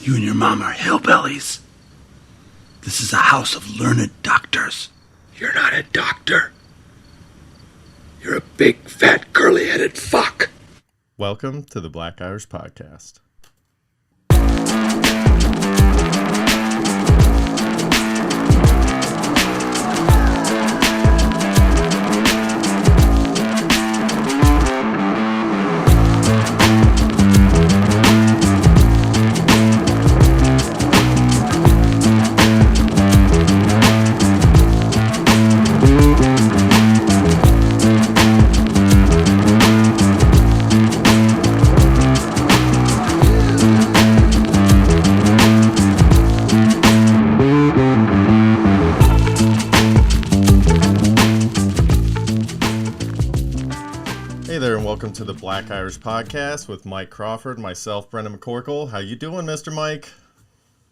You and your mom are hillbillies. This is a house of learned doctors. You're not a doctor. You're a big, fat, curly-headed fuck. Welcome to the Black Irish Podcast. Welcome to the Black Irish Podcast with Mike Crawford, myself, Brendan McCorkle. How you doing, Mr. Mike?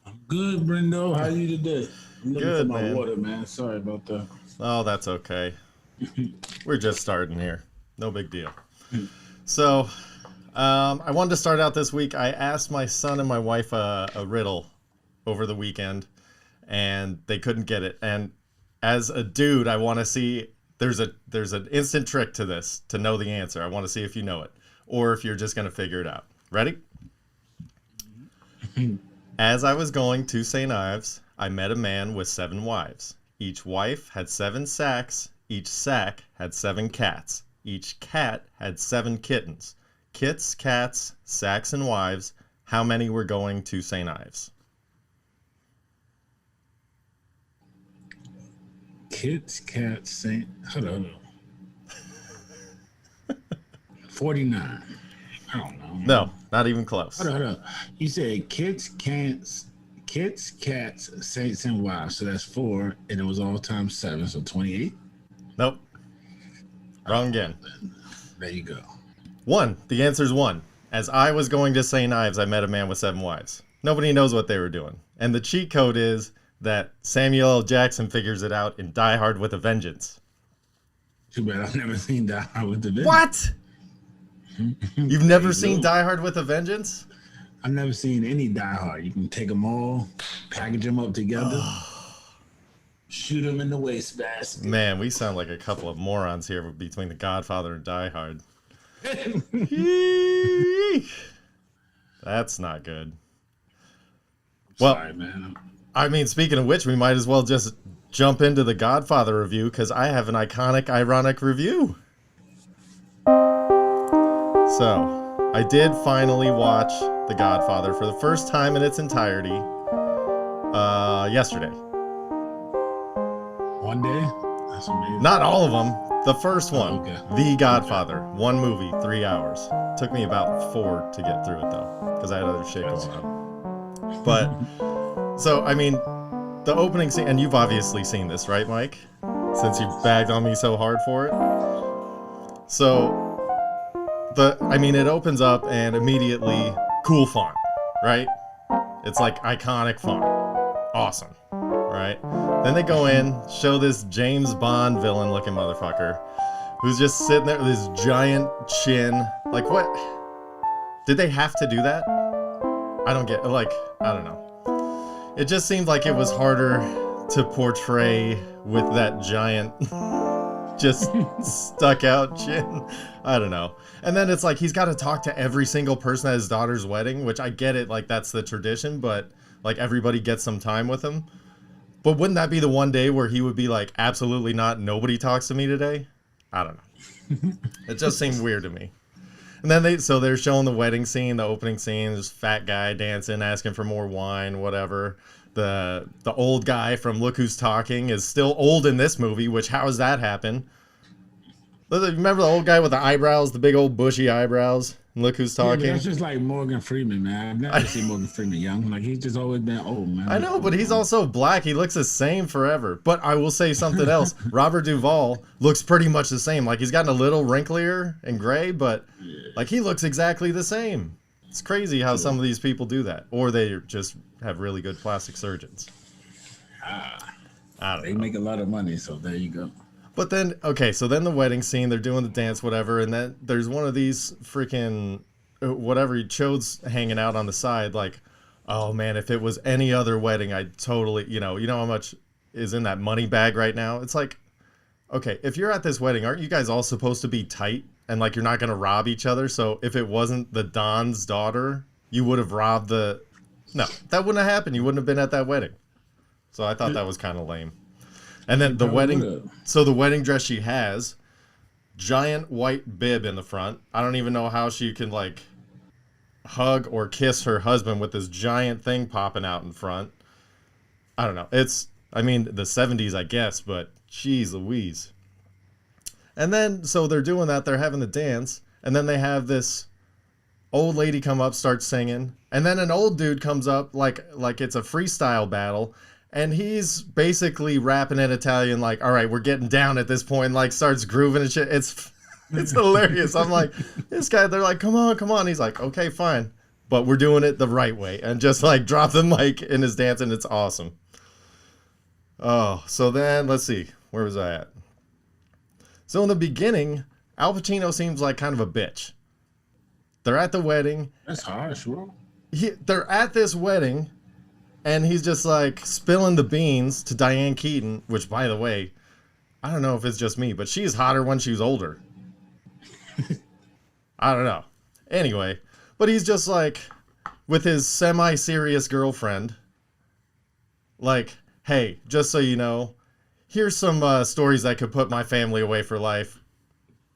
I'm good, Brendo. How you today? I'm looking good, for my man. water, man. Sorry about that. Oh, that's okay. We're just starting here. No big deal. So, I wanted to start out this week. I asked my son and my wife a riddle over the weekend, and they couldn't get it. And as a dude, I want to see... There's an instant trick to this to know the answer. I want to see if you know it or if you're just going to figure it out. Ready? As I was going to St. Ives, I met a man with 7 wives. Each wife had 7 sacks. Each sack had 7 cats. Each cat had 7 kittens. Kits, cats, sacks, and wives. How many were going to St. Ives? Kids, cats, Saint. Hold on. 49. I don't know. No, not even close. Hold on. You said kids, cats, saints, and wives. So that's 4, and it was all times 7, so 28. Nope. Wrong again. There you go. 1. The answer is 1. As I was going to St. Ives, I met a man with 7 wives. Nobody knows what they were doing. And the cheat code is that Samuel L. Jackson figures it out in Die Hard with a Vengeance. Too bad I've never seen Die Hard with a Vengeance. What? You've never seen Die Hard with a Vengeance? I've never seen any Die Hard. You can take them all, package them up together, shoot them in the wastebasket. Man, we sound like a couple of morons here between the Godfather and Die Hard. That's not good. Sorry, man. I mean, speaking of which, we might as well just jump into the Godfather review because I have an iconic, ironic review. So, I did finally watch The Godfather for the first time in its entirety yesterday. One day? That's amazing. Not all of them. The first one. Oh, okay. The Godfather. One movie, 3 hours. Took me about 4 to get through it, though, because I had other shit going on. But... So, I mean, the opening scene, and you've obviously seen this, right, Mike? Since you bagged on me so hard for it. So, it opens up and immediately, cool font, right? It's like iconic font. Awesome, right? Then they go in, show this James Bond villain looking motherfucker who's just sitting there with his giant chin. Like, what? Did they have to do that? I don't get, I don't know. It just seemed like it was harder to portray with that giant, just stuck out chin. I don't know. And then it's like he's got to talk to every single person at his daughter's wedding, which I get it, like that's the tradition, but like everybody gets some time with him. But wouldn't that be the one day where he would be like, absolutely not, nobody talks to me today? I don't know. It just seemed weird to me. And then they're showing the wedding scene, the opening scene, this fat guy dancing, asking for more wine, whatever. The old guy from Look Who's Talking is still old in this movie, which how does that happen? Remember the old guy with the eyebrows, the big old bushy eyebrows? Look Who's Talking. Yeah, that's just like Morgan Freeman, man. I've never seen Morgan Freeman young. Like he's just always been old, man. I know, but he's also black. He looks the same forever. But I will say something else. Robert Duvall looks pretty much the same. Like he's gotten a little wrinklier and gray, but like he looks exactly the same. It's crazy how some of these people do that, or they just have really good plastic surgeons. I don't know. They make a lot of money, so there you go. But then, okay, so then the wedding scene, they're doing the dance, whatever, and then there's one of these freaking, whatever, chodes hanging out on the side, like, Oh man, if it was any other wedding, I'd totally, you know how much is in that money bag right now? It's like, okay, if you're at this wedding, aren't you guys all supposed to be tight and like you're not going to rob each other? So if it wasn't the Don's daughter, you would have robbed the. No, that wouldn't have happened. You wouldn't have been at that wedding. So I thought that was kind of lame. And then the wedding. So the wedding dress she has, giant white bib in the front. I don't even know how she can like hug or kiss her husband with this giant thing popping out in front. I don't know. I mean, the 70s, I guess, but jeez Louise. And then, so they're doing that. They're having the dance. And then they have this old lady come up, start singing. And then an old dude comes up like it's a freestyle battle. And he's basically rapping in Italian like, all right, we're getting down at this point. Like, starts grooving and shit. It's hilarious. I'm like, this guy, they're like, come on. He's like, okay, fine. But we're doing it the right way. And just like drop the mic in his dance, and it's awesome. Oh, so then let's see. Where was I at? So in the beginning, Al Pacino seems like kind of a bitch. They're at the wedding. That's harsh, bro. They're at this wedding, and he's just like spilling the beans to Diane Keaton, which, by the way, I don't know if it's just me, but she's hotter when she was older. I don't know. Anyway, but he's just like, with his semi-serious girlfriend, like, hey, just so you know, here's some stories that could put my family away for life.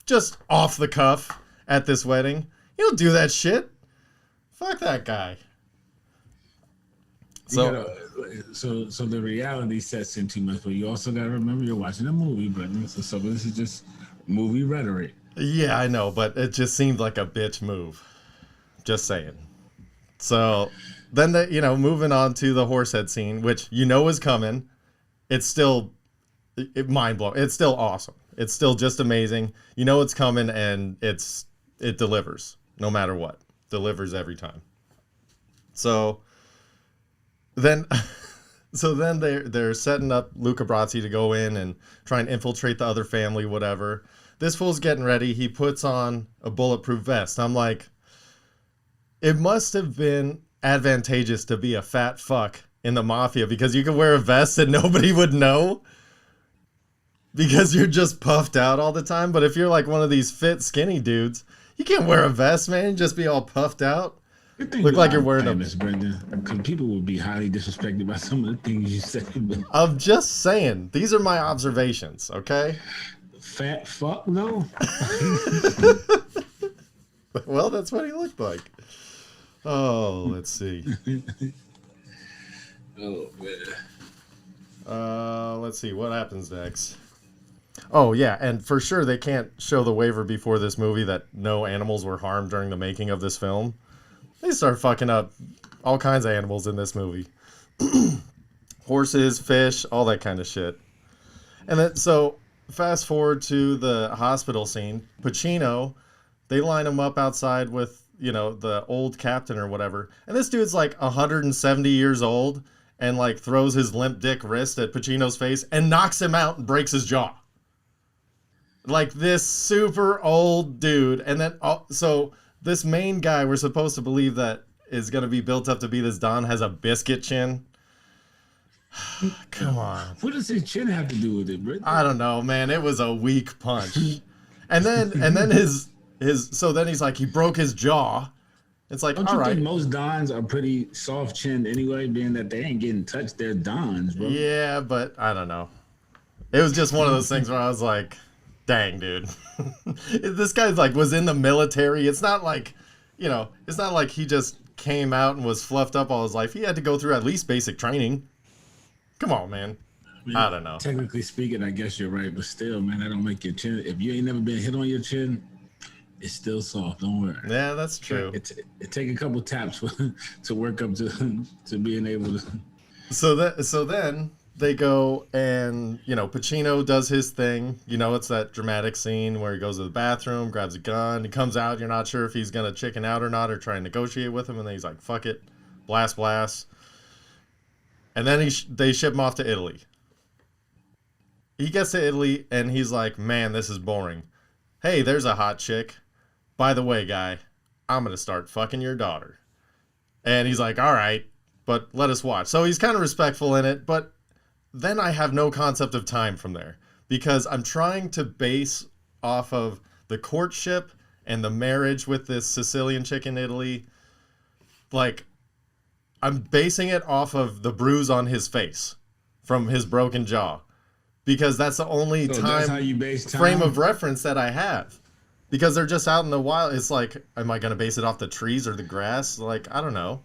Just off the cuff at this wedding. You don't do that shit. Fuck that guy. So the reality sets in too much, but you also got to remember you're watching a movie, brother. So some of this is just movie rhetoric. Yeah, I know, but it just seemed like a bitch move. Just saying. So then, moving on to the horsehead scene, which is coming. It's still mind-blowing. It's still awesome. It's still just amazing. It's coming, and it delivers no matter what. Delivers every time. So then they're setting up Luca Brasi to go in and try and infiltrate the other family, whatever. This fool's getting ready. He puts on a bulletproof vest. I'm like, it must have been advantageous to be a fat fuck in the mafia because you could wear a vest and nobody would know because you're just puffed out all the time. But if you're like one of these fit, skinny dudes, you can't wear a vest, man. Just be all puffed out. Look like you're wearing a... Brendan, because people would be highly disrespected by some of the things you said. I'm just saying. These are my observations, okay? Fat fuck, no. Well, that's what he looked like. Oh, let's see. Oh, man. Let's see. What happens next? Oh, yeah. And for sure, they can't show the waiver before this movie that no animals were harmed during the making of this film. They start fucking up all kinds of animals in this movie. Horses, fish, all that kind of shit. And then, so, fast forward to the hospital scene. Pacino, they line him up outside with, the old captain or whatever. And this dude's like 170 years old and like throws his limp dick wrist at Pacino's face and knocks him out and breaks his jaw. Like this super old dude. And then, so this main guy we're supposed to believe that is going to be built up to be this Don has a biscuit chin. Come on. What does his chin have to do with it, bro? I don't know, man. It was a weak punch. And then his so then he's like, he broke his jaw. It's like, don't you think most Dons are pretty soft chinned anyway, being that they ain't getting touched, they're Dons, bro. Yeah, but I don't know. It was just one of those things where I was like, dang, dude. This guy's like was in the military. It's not like, it's not like he just came out and was fluffed up all his life. He had to go through at least basic training. Come on, man. I don't know. Technically speaking, I guess you're right, but still, man, that don't make your chin. If you ain't never been hit on your chin, it's still soft. Don't worry. Yeah, that's true. It take a couple taps to work up to being able to. So then they go and Pacino does his thing. It's that dramatic scene where he goes to the bathroom, grabs a gun, he comes out. You're not sure if he's gonna chicken out or not, or try and negotiate with him, and then he's like, "Fuck it, blast." And then they ship him off to Italy. He gets to Italy and he's like, "Man, this is boring. Hey, there's a hot chick. By the way, guy, I'm gonna start fucking your daughter." And he's like, "All right." but let us watch. So he's kind of respectful in it, but then I have no concept of time from there because I'm trying to base off of the courtship and the marriage with this Sicilian chick in Italy. Like, I'm basing it off of the bruise on his face from his broken jaw because that's the only that's how you base time? frame of reference that I have. Because they're just out in the wild. It's like, am I going to base it off the trees or the grass? Like, I don't know.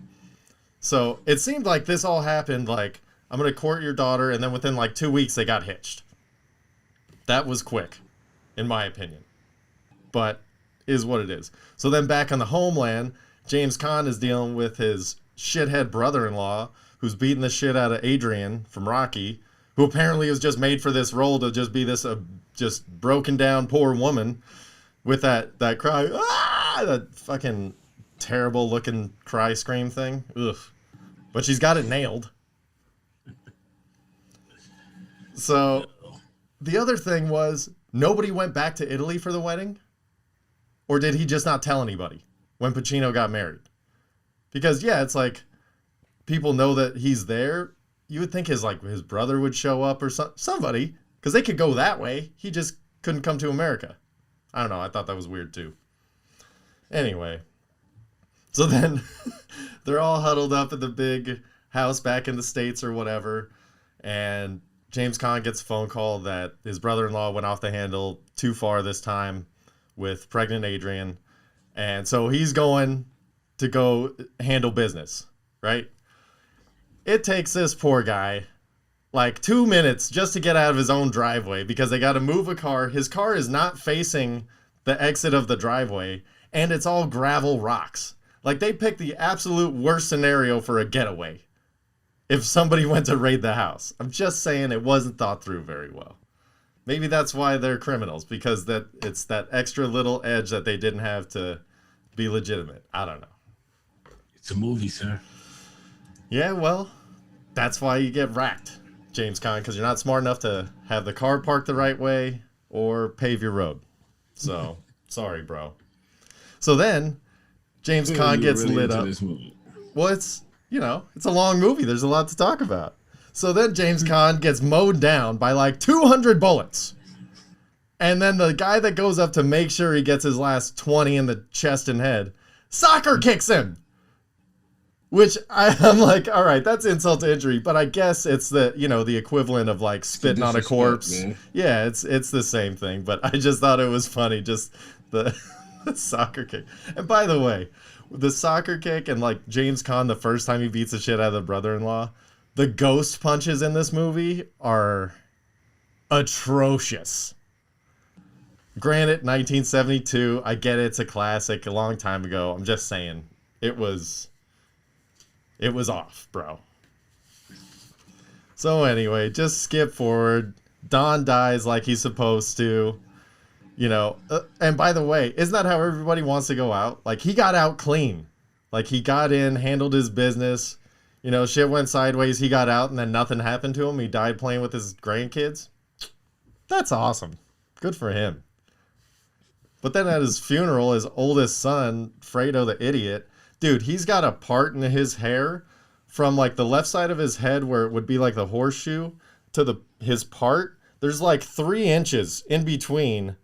So it seemed like this all happened like, I'm going to court your daughter, and then within like 2 weeks, they got hitched. That was quick, in my opinion. But is what it is. So then back on the homeland, James Caan is dealing with his shithead brother-in-law, who's beating the shit out of Adrian from Rocky, who apparently was just made for this role to just be this just broken down poor woman. With that cry, that fucking terrible looking cry scream thing. Ugh. But she's got it nailed. So the other thing was, nobody went back to Italy for the wedding? Or did he just not tell anybody when Pacino got married? Because, yeah, it's like, people know that he's there. You would think his brother would show up or somebody, because they could go that way. He just couldn't come to America. I don't know. I thought that was weird, too. Anyway. So then they're all huddled up at the big house back in the States or whatever. And James Caan gets a phone call that his brother-in-law went off the handle too far this time with pregnant Adrian. And so he's going to go handle business, right? It takes this poor guy like 2 minutes just to get out of his own driveway because they got to move a car. His car is not facing the exit of the driveway, and it's all gravel rocks. Like, they picked the absolute worst scenario for a getaway if somebody went to raid the house. I'm just saying it wasn't thought through very well. Maybe that's why they're criminals, because it's that extra little edge that they didn't have to be legitimate. I don't know. It's a movie, sir. Yeah, well, that's why you get racked, James Caan, because you're not smart enough to have the car parked the right way or pave your road. So, sorry, bro. So then, James Caan gets really lit up. Well, it's a long movie. There's a lot to talk about. So then James Caan gets mowed down by like 200 bullets. And then the guy that goes up to make sure he gets his last 20 in the chest and head, soccer kicks him. Which I'm like, all right, that's insult to injury, but I guess it's the equivalent of like spitting on a corpse. Man. Yeah, it's the same thing, but I just thought it was funny, just the soccer kick. And by the way, the soccer kick and like James Caan, the first time he beats the shit out of the brother-in-law, the ghost punches in this movie are atrocious. Granted, 1972, I get it, it's a classic, a long time ago. I'm just saying, it was off, bro. So anyway, just skip forward. Don dies like he's supposed to. And by the way, isn't that how everybody wants to go out? Like, he got out clean. Like, he got in, handled his business. Shit went sideways. He got out and then nothing happened to him. He died playing with his grandkids. That's awesome. Good for him. But then at his funeral, his oldest son, Fredo the idiot, dude, he's got a part in his hair from like the left side of his head where it would be like the horseshoe to his part. There's like 3 inches in between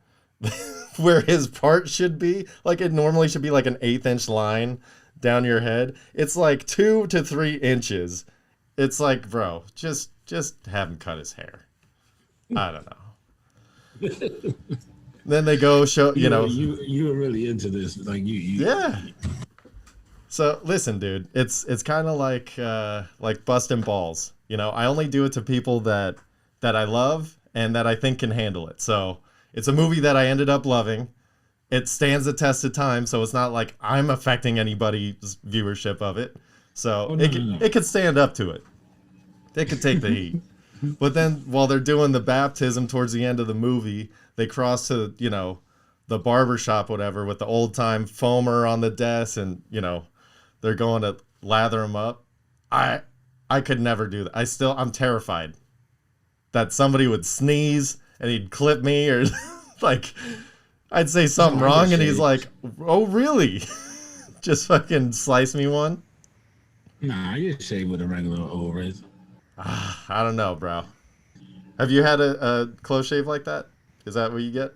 where his part should be. Like, it normally should be like an 1/8 inch line down your head. It's like 2 to 3 inches. It's like, bro, just have him cut his hair. I don't know. Then they go show, you were really into this, like you. Yeah. So listen, dude, it's kind of like busting balls. I only do it to people that I love and that I think can handle it. So it's a movie that I ended up loving. It stands the test of time, so it's not like I'm affecting anybody's viewership of it. So it could stand up to it. It could take the heat. But then while they're doing the baptism towards the end of the movie, they cross to, the barber shop, whatever, with the old time foamer on the desk, and, they're going to lather him up. I could never do that. I'm terrified that somebody would sneeze and he'd clip me, or like I'd say something wrong and he's like, oh, really? Just fucking slice me one. Nah, I get shaved with a regular old razor. I don't know, bro. Have you had a close shave like that? Is that what you get?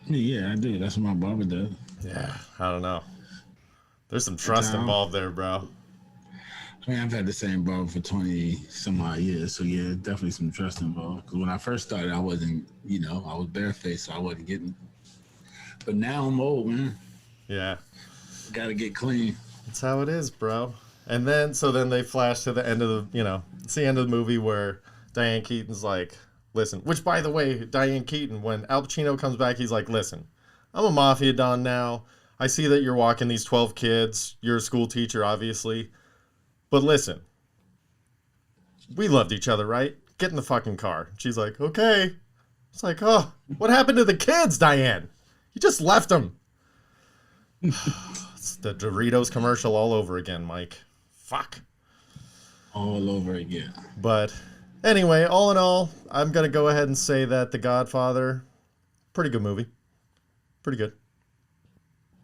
Yeah, I do. That's what my barber does. Yeah, I don't know. There's some That's trust how. involved there, bro. I mean, I've had the same barber for 20 some odd years, so yeah, definitely some trust involved. Because when I first started, I wasn't, I was barefaced, so I wasn't getting. But now I'm old, man. Yeah, Got to get clean. that's how it is, bro. And then they flash to the end of it's the end of the movie where Diane Keaton's like, listen, which by the way, Diane Keaton, when Al Pacino comes back, he's like, listen, I'm a mafia don now. I see that you're walking these 12 kids. You're a school teacher, obviously. But listen, we loved each other, right? Get in the fucking car. She's like, okay. It's like, oh, what happened to the kids, Diane? You just left them. It's the Doritos commercial all over again, Mike. Fuck. All over again. But anyway, all in all, I'm going to go ahead and say that The Godfather, pretty good movie. Pretty good.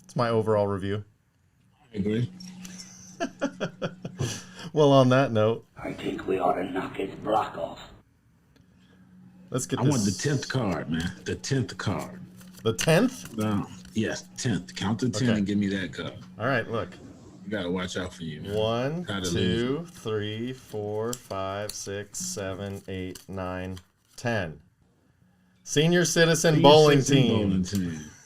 It's my overall review. I agree. Well, on that note, I think we ought to knock his block off. let's get I this. want the 10th card, man. The 10th card. The 10th? Yes, 10th. Count to 10 Okay. and give me that card. All right, look. You got to watch out for you, man. 1, Gotta 2, 3, 4, 5, 6, 7, 8, 9, 10. Senior Citizen Bowling Team.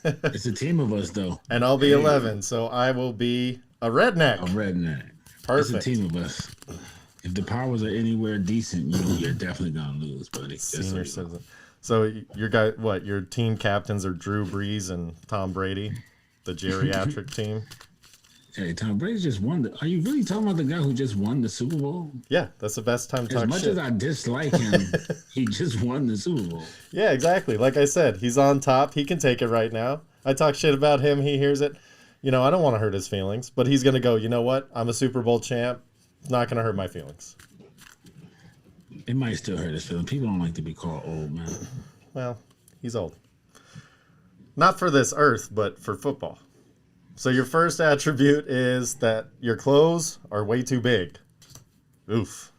It's a team of us, though. And I'll be 11, so I will be a redneck. A redneck. Perfect. It's a team of us. If the powers are anywhere decent, you're definitely gonna lose, buddy. Senior Citizen. So your team captains are Drew Brees and Tom Brady, the geriatric team? Hey, Tom Brady just won. Are you really talking about the guy who just won the Super Bowl? Yeah, that's the best time to As talk much shit. as I dislike him, he just won the Super Bowl. Yeah, exactly. Like I said, he's on top. He can take it right now. I talk shit about him. He hears it. I don't want to hurt his feelings, but he's going to go, you know what? I'm a Super Bowl champ. It's not going to hurt my feelings. It might still hurt his feelings. People don't like to be called old, man. Well, he's old. Not for this earth, but for football. So your first attribute is that your clothes are way too big. Oof.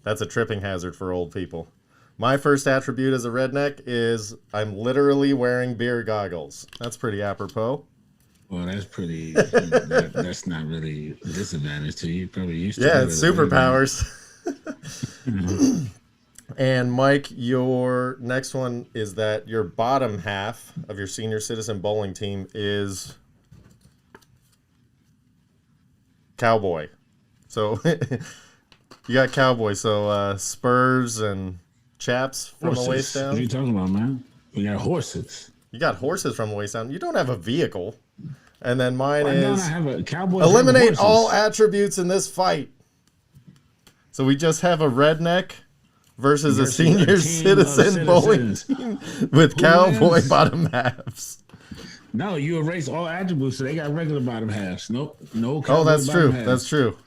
That's a tripping hazard for old people. My first attribute as a redneck is I'm literally wearing beer goggles. That's pretty apropos. Well, that's pretty. That's not really a disadvantage to you. Probably used to. Yeah, it's superpowers. And Mike, your next one is that your bottom half of your senior citizen bowling team is cowboy. So you got cowboy. So spurs and chaps from the waist What are down. you talking about, man? We got horses. You got horses from the waist down. You don't have a vehicle. And then mine Why don't is I have a cowboy? eliminate all attributes in this fight. So we just have a redneck versus a Versus a senior team of citizen bowling citizens. team with cowboy wins? bottom halves. No, you erase all attributes, so they got regular bottom halves. Nope, no. Oh, cowboy that's bottom true. halves. That's true.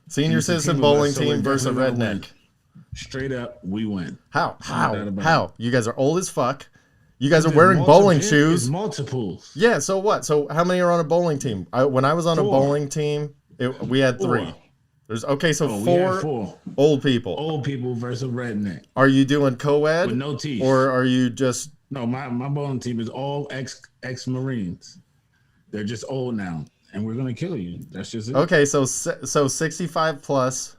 Senior It's a citizen team of us, bowling so team we're versus a definitely gonna redneck. win. Straight up, we win. How? No doubt about How? it. You guys are old as fuck. You guys are There's wearing bowling multiple- shoes. there's multiples. Yeah, so what? So how many are on a bowling team? When I was on a Four. bowling team, we had Four. 3. Okay, so Oh, we had 4 four old people. old people versus redneck Are you doing co-ed? with no teeth. Or are you just... No, my bowling team is all ex-Marines. They're just old now, and we're gonna kill you. That's just it. Okay, so 65 plus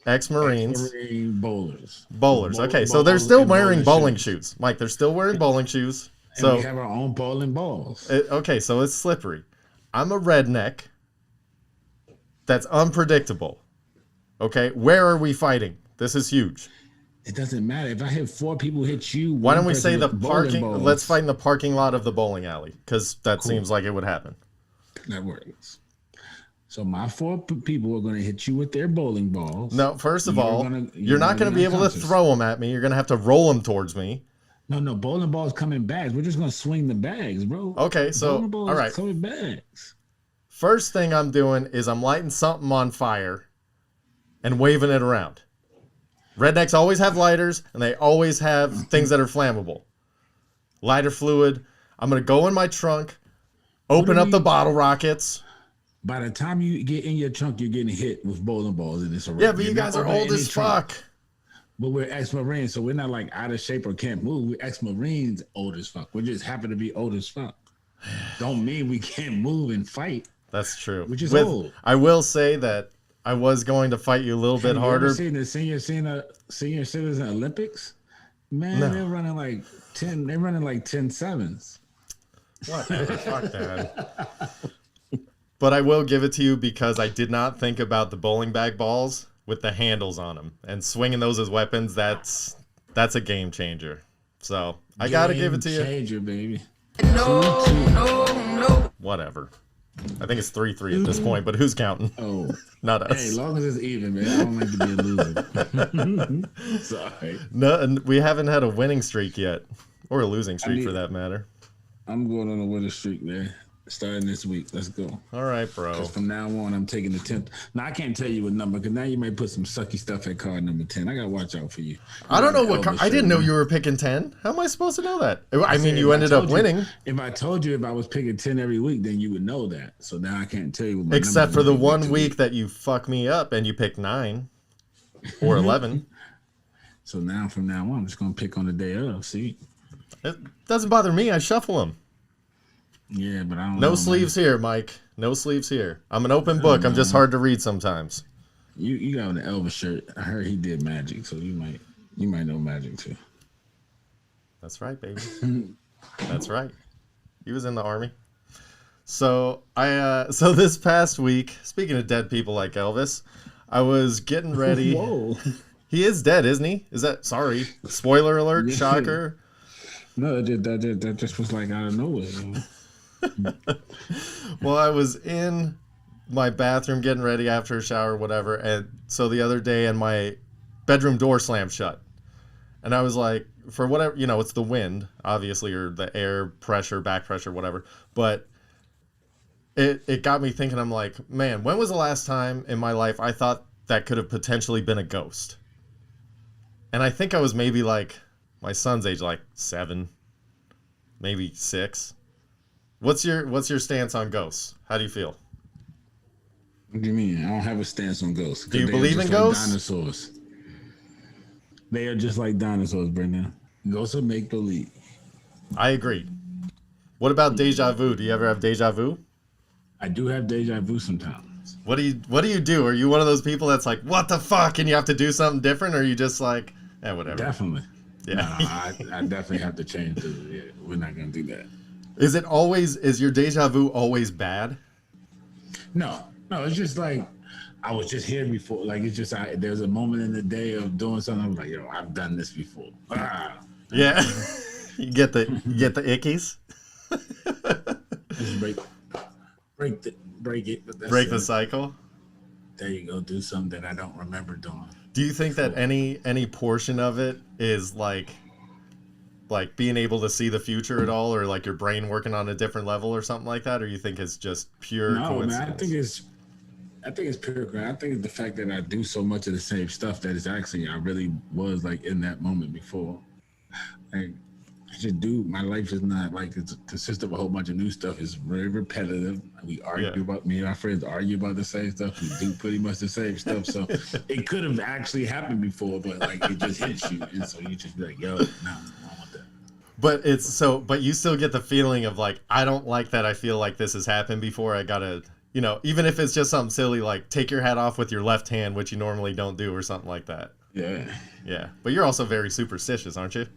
ex-Marines. Ex-Marine bowlers. Bowlers. Okay, so they're still wearing bowling shoes. Mike, they're still wearing bowling shoes. And So, we have our own bowling balls. okay, so it's slippery. I'm a redneck that's unpredictable. Okay, where are we fighting? This is huge. It doesn't matter if I hit 4 people hit you. Why don't one we person say the with bowling parking? balls. Let's fight in the parking lot of the bowling alley, because that seems like it would happen. That works. So my 4 people are going to hit you with their bowling balls. No, first of You're all, gonna- you're not going to be able to unconscious. throw them at me. You're going to have to roll them towards me. No, bowling balls come in bags. We're just going to swing the bags, bro. Okay, so, Bowling balls all right. come in bags. First thing I'm doing is I'm lighting something on fire and waving it around. Rednecks always have lighters, and they always have things that are flammable. Lighter fluid. I'm going to go in my trunk, open up the bottle rockets, By the time you get in your trunk, you're getting hit with bowling balls, and it's a Yeah, but you guys are old as fuck. But we're ex-Marines, so we're not like out of shape or can't move. We're ex-Marines old as fuck. We just happen to be old as fuck. Don't mean we can't move and fight. That's true. Which is old. I will say that I was going to fight you a little bit harder. Have you ever seen the senior citizen Olympics? Man, No. they're running like 10. They're running like 10-7s. Whatever, fuck that. But I will give it to you because I did not think about the bowling bag balls with the handles on them and swinging those as weapons. That's a game changer. So I gotta give it to you. Game changer, baby. No. Whatever. I think it's 3-3 at this point, but who's counting? Oh, not us. Hey, as long as it's even, man. I don't like to be a loser. Sorry. No, and we haven't had a winning streak yet, or a losing streak for that matter. I'm going on a winning streak, man. Starting this week. Let's go. All right, bro. Because from now on, I'm taking the 10th. Now, I can't tell you what number, because now you may put some sucky stuff at card number 10. I got to watch out for you. I don't know what card. I didn't know you were picking 10. How am I supposed to know that? I mean, you ended up winning. If I told you if I was picking 10 every week, then you would know that. So now I can't tell you what my Except for the 1 week that you fuck me up and you picked 9 or 11. So now, from now on, I'm just going to pick on the day of. See? It doesn't bother me. I shuffle them. Yeah, but I don't know. No sleeves here, Mike. No sleeves here. I'm an open book. I'm just hard to read sometimes. You got an Elvis shirt. I heard he did magic, so you might know magic too. That's right, baby. That's right. He was in the army. So so this past week, speaking of dead people like Elvis, I was getting ready. Whoa. He is dead, isn't he? Is that sorry? Spoiler alert, shocker. No, that just was like out of nowhere. You know? Well, I was in my bathroom getting ready after a shower, whatever, and so the other day, and my bedroom door slammed shut, and I was like, for whatever, it's the wind, obviously, or the air pressure, back pressure, whatever, but it got me thinking. I'm like, man, when was the last time in my life I thought that could have potentially been a ghost? And I think I was maybe like my son's age, like 7, maybe 6. What's your stance on ghosts? How do you feel? What do you mean? I don't have a stance on ghosts. Do you believe in ghosts? Like dinosaurs. They are just like dinosaurs, Brendan. Ghosts are make believe. I agree. What about deja vu? Do you ever have deja vu? I do have deja vu sometimes. What do you do? Are you one of those people that's like, what the fuck, and you have to do something different, or are you just like, whatever? Definitely. Yeah. No, I definitely have to change. Yeah, we're not gonna do that. Is your deja vu always bad? No, it's just like I was just here before. Like it's just there's a moment in the day of doing something. I'm like, I've done this before. Yeah. you get the ickies. Just break it. But that's break the cycle. There you go. Do something that I don't remember doing. Do you think that any portion of it is like being able to see the future at all, or like your brain working on a different level or something like that, or you think it's just pure coincidence? Man, I think it's pure. I think it's the fact that I do so much of the same stuff that is actually I really was like in that moment before. Like I just do. My life is not like it consists of a whole bunch of new stuff. It's very repetitive. We argue about me and my friends argue about the same stuff. We do pretty much the same stuff. So it could have actually happened before, but like it just hits you, and so you just be like, "Yo, no, I don't want that." But you still get the feeling of like, I don't like that. I feel like this has happened before. I gotta, even if it's just something silly like take your hat off with your left hand, which you normally don't do, or something like that. Yeah. Yeah, but you're also very superstitious, aren't you?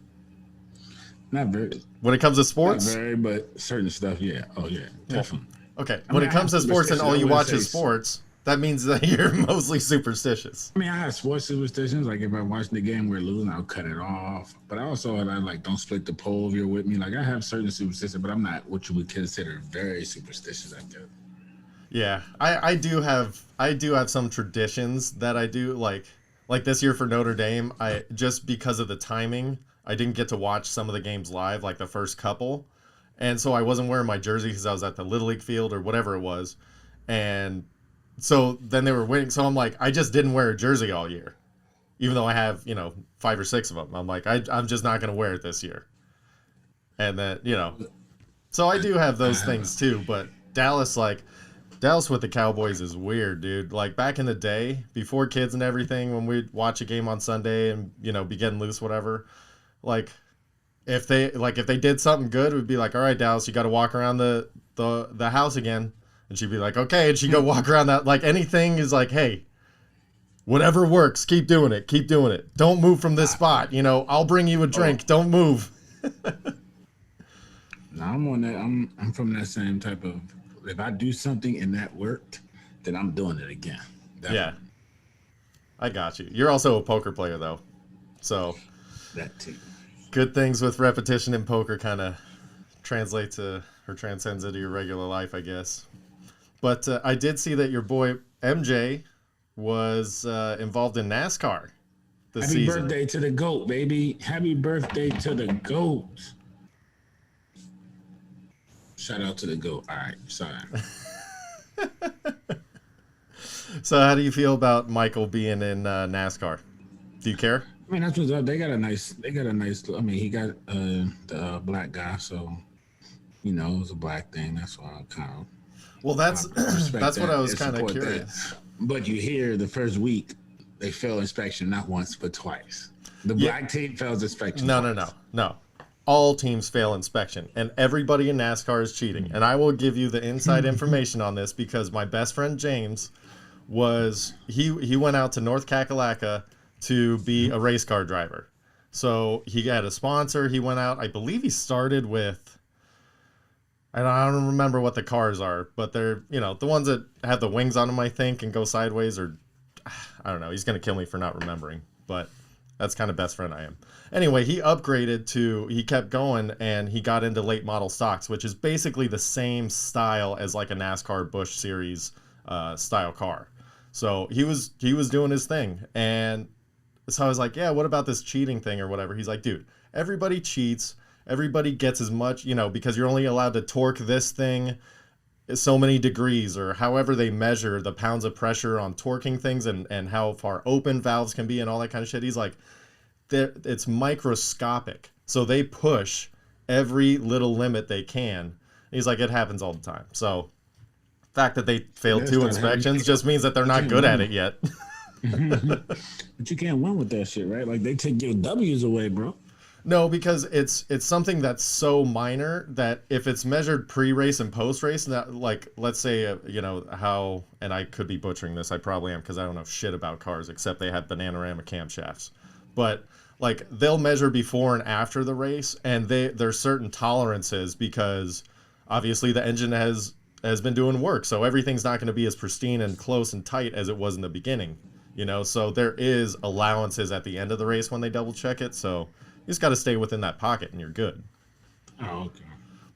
Not very. When it comes to sports? Not very, but certain stuff, yeah. Oh, yeah, definitely. Okay, when it comes to sports and all you watch is sports, that means that you're mostly superstitious. I mean, I have sports superstitions. Like, if I watch the game we're losing, I'll cut it off. But I also, don't split the pole if you're with me. Like, I have certain superstitions, but I'm not what you would consider very superstitious, I guess. Yeah, I do have some traditions that I do, like this year for Notre Dame, just because of the timing, I didn't get to watch some of the games live, like the first couple. And so I wasn't wearing my jersey because I was at the Little League field or whatever it was. And so then they were winning. So I'm like, I just didn't wear a jersey all year, even though I have, 5 or 6 of them. I'm like, I'm just not going to wear it this year. And then, so I do have those things too. But Dallas, Dallas with the Cowboys is weird, dude. Like back in the day, before kids and everything, when we'd watch a game on Sunday and be getting loose, whatever. Like if they did something good, it would be like, all right, Dallas, you got to walk around the house again, and she'd be like, okay, and she'd go walk around that. Like anything is like, hey, whatever works, keep doing it. Don't move from this spot. I'll bring you a drink. Don't move. No, I'm on that. I'm from that same type of. If I do something and that worked, then I'm doing it again. Yeah, I got you. You're also a poker player though, so that too. Good things with repetition in poker kind of translates to or transcends into your regular life, I guess. But I did see that your boy MJ was involved in NASCAR this Happy season. birthday to the GOAT, baby. Happy birthday to the GOAT. Shout out to the GOAT. All right, sorry. So how do you feel about Michael being in NASCAR? Do you care? I mean, that's what's up. They got a nice. I mean, he got the black guy, so it was a black thing. That's why I kind of. Well, that's that's what I was kind of curious. But you hear the first week they failed inspection not once but twice. The black team fails inspection. No. All teams fail inspection, and everybody in NASCAR is cheating. And I will give you the inside information on this because my best friend James he went out to North Kakalaka to be a race car driver. So he had a sponsor. He went out. I believe he started with, and I don't remember what the cars are, but they're the ones that have the wings on them, I think, and go sideways, or I don't know. He's gonna kill me for not remembering, but that's kind of best friend I am. Anyway, he he kept going, and he got into late model stocks, which is basically the same style as like a NASCAR Busch Series style car. So he was doing his thing, and so I was like, yeah, what about this cheating thing or whatever? He's like, dude, everybody cheats. Everybody gets as much, because you're only allowed to torque this thing so many degrees, or however they measure the pounds of pressure on torquing things and how far open valves can be and all that kind of shit. He's like, it's microscopic. So they push every little limit they can. He's like, it happens all the time. So the fact that they failed 2 inspections just means that they're not good at it yet. But you can't win with that shit, right? Like they take your W's away, bro. No, because it's something that's so minor that if it's measured pre-race and post-race, like let's say how, and I could be butchering this, I probably am because I don't know shit about cars except they have Bananarama camshafts, but like they'll measure before and after the race, and there's certain tolerances because obviously the engine has been doing work, so everything's not going to be as pristine and close and tight as it was in the beginning, so there is allowances at the end of the race when they double check it, so you just got to stay within that pocket and you're good. Oh, okay.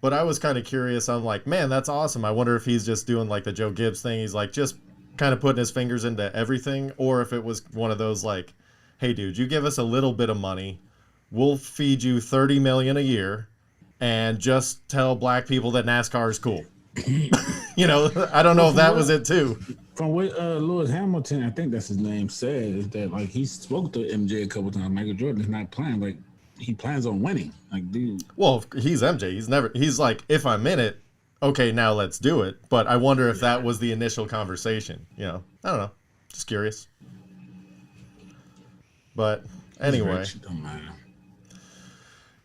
But I was kind of curious. I'm like, man, that's awesome. I wonder if he's just doing like the Joe Gibbs thing. He's like just kind of putting his fingers into everything, or if it was one of those like, hey, dude, you give us a little bit of money, we'll feed you $30 million a year, and just tell black people that NASCAR is cool. I don't know if that was it too. From what Lewis Hamilton, I think that's his name, said is that like he spoke to MJ a couple times. Michael Jordan is not playing like he plans on winning. Like, dude. Well, he's MJ. He's like, if I'm in it, okay, now let's do it. But I wonder if that was the initial conversation. I don't know. Just curious. But anyway.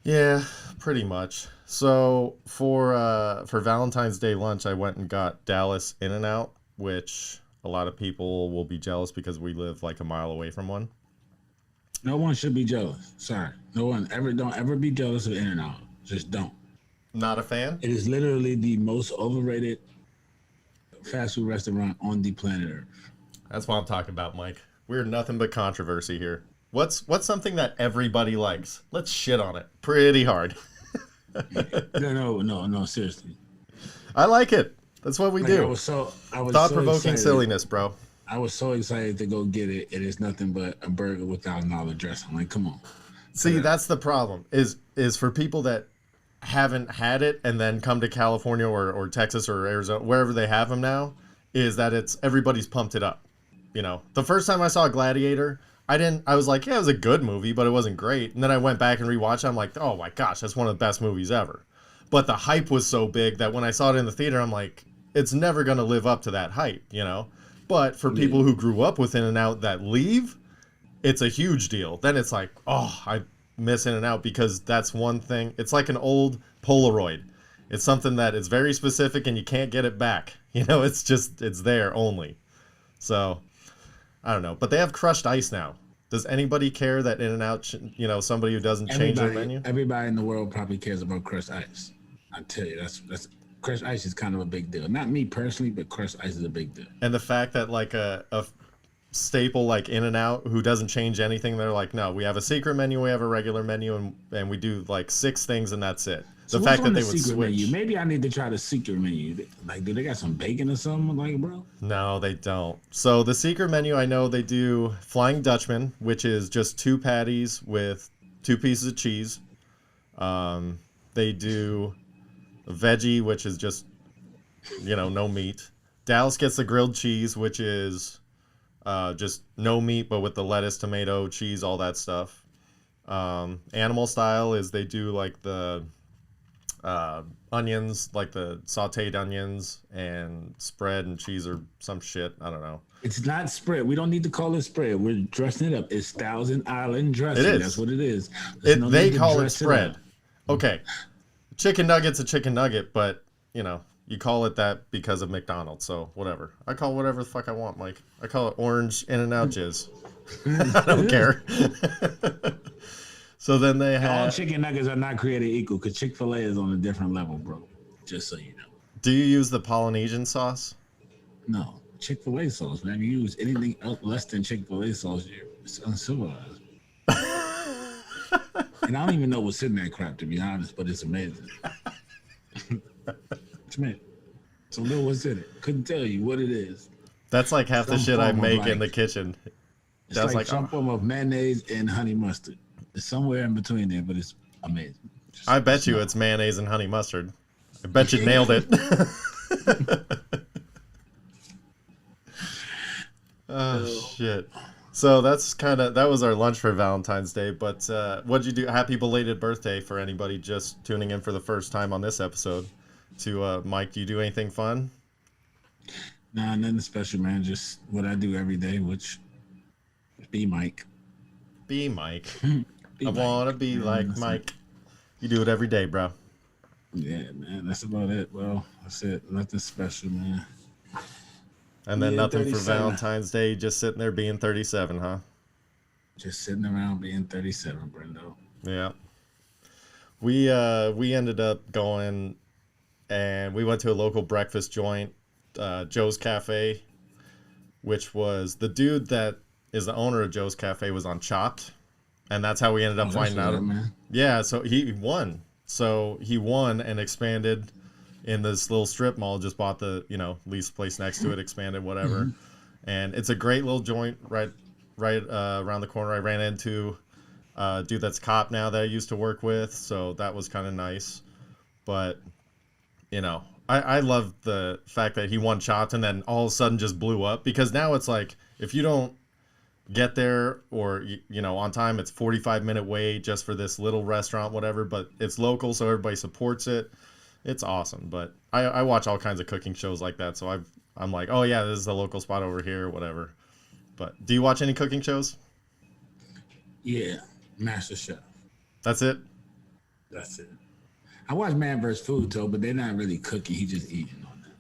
Yeah, pretty much. So for Valentine's Day lunch, I went and got Dallas In-N-Out, which a lot of people will be jealous because we live like a mile away from one. No one should be jealous. Sorry. No one don't ever be jealous of In-N-Out. Just don't. Not a fan? It is literally the most overrated fast food restaurant on the planet Earth. That's what I'm talking about, Mike. We're nothing but controversy here. What's something that everybody likes? Let's shit on it pretty hard. No, seriously. I like it. That's what we do. I was thought-provoking silliness, bro. I was so excited to go get it. It is nothing but a burger with $1,000 dressing. I'm like, come on. See, that's the problem. Is for people that haven't had it and then come to California or Texas or Arizona, wherever they have them now, is that everybody's pumped it up. The first time I saw Gladiator, I was like, yeah, it was a good movie, but it wasn't great. And then I went back and rewatched it. I'm like, oh my gosh, that's one of the best movies ever. But the hype was so big that when I saw it in the theater, I'm like, it's never going to live up to that hype, you know? But for people who grew up with In-N-Out that leave, it's a huge deal. Then it's like, oh, I miss In-N-Out because that's one thing. It's like an old Polaroid. It's something that is very specific and you can't get it back. You know, it's there only. So, I don't know. But they have crushed ice now. Does anybody care that In-N-Out, somebody who doesn't change their menu? Everybody in the world probably cares about crushed ice. I tell you, that's crushed ice is kind of a big deal. Not me personally, but crushed ice is a big deal. And the fact that like a staple like In-N-Out who doesn't change anything, they're like, no, we have a secret menu, we have a regular menu, and we do like 6 things and that's it. So the fact that they would switch. Menu? Maybe I need to try the secret menu. Like, do they got some bacon or something, like, bro? No, they don't. So the secret menu, I know they do Flying Dutchman, which is just 2 patties with 2 pieces of cheese. They do a veggie, which is just, no meat. Dallas gets the grilled cheese, which is just no meat, but with the lettuce, tomato, cheese, all that stuff. Animal style is they do like the onions, like the sauteed onions and spread and cheese or some shit. I don't know. It's not spread. We don't need to call it spread. We're dressing it up. It's Thousand Island dressing. It is. That's what it is. They call it spread. Okay. Chicken nugget's a chicken nugget, but, you call it that because of McDonald's, so whatever. I call whatever the fuck I want, Mike. I call it orange In-N-Out jizz. I don't care. So then they have... All chicken nuggets are not created equal because Chick-fil-A is on a different level, bro. Just so you know. Do you use the Polynesian sauce? No. Chick-fil-A sauce, man. You use anything else less than Chick-fil-A sauce, it's uncivilized. And I don't even know what's in that crap, to be honest, but it's amazing. It's amazing. So know what's in it. Couldn't tell you what it is. That's like half the shit I make in the kitchen. It's like some form of mayonnaise and honey mustard. It's somewhere in between there, but it's amazing. I bet you it's mayonnaise and honey mustard. I bet you nailed it. Oh, shit. So that was our lunch for Valentine's Day, but what'd you do? Happy belated birthday for anybody just tuning in for the first time on this episode. To Mike, do you do anything fun? Nah, nothing special, man. Just what I do every day, which be Mike. Be Mike. I want to be like Mike. You do it every day, bro. Yeah, man. That's about it. Well, that's it. Nothing special, man. And then nothing for Valentine's Day, just sitting there being 37, huh? Just sitting around being 37, Brendo. Yeah. We ended up going and we went to a local breakfast joint, Joe's Cafe, which was the dude that is the owner of Joe's Cafe was on Chopped. And that's how we ended up finding out. Man. Yeah, so he won. So he won and expanded in this little strip mall, just bought the, leased place next to it, expanded, whatever. Mm-hmm. And it's a great little joint right around the corner. I ran into a dude that's cop now that I used to work with, so that was kind of nice. But, I love the fact that he won Chopped and then all of a sudden just blew up, because now it's like, if you don't get there or, on time, it's 45-minute wait just for this little restaurant, whatever, but it's local, so everybody supports it. It's awesome, but I watch all kinds of cooking shows like that, so I'm like, oh yeah, this is the local spot over here, whatever. But do you watch any cooking shows? Yeah, Master Chef. That's it? That's it. I watch Man vs. Food, though, but they're not really cooking. He's just eating on them.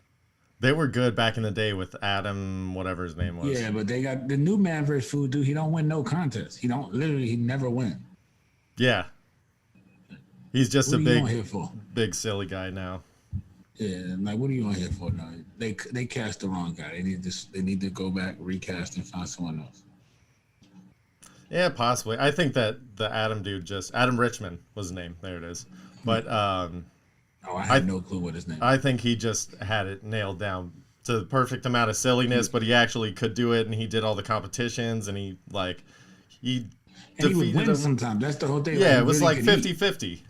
They were good back in the day with Adam, whatever his name was. Yeah, but they got the new Man vs. Food dude. He don't win no contest. He never win. Yeah. He's just a big silly guy now. Yeah, like what are you on here for now? They cast the wrong guy. They need to go back, recast, and find someone else. Yeah, possibly. I think that the Adam dude Adam Richman was his name. There it is. But I had no clue what his name was. I think he just had it nailed down to the perfect amount of silliness, but he actually could do it, and he did all the competitions, and he he would win him sometimes. That's the whole thing. Yeah, it was like 50-50.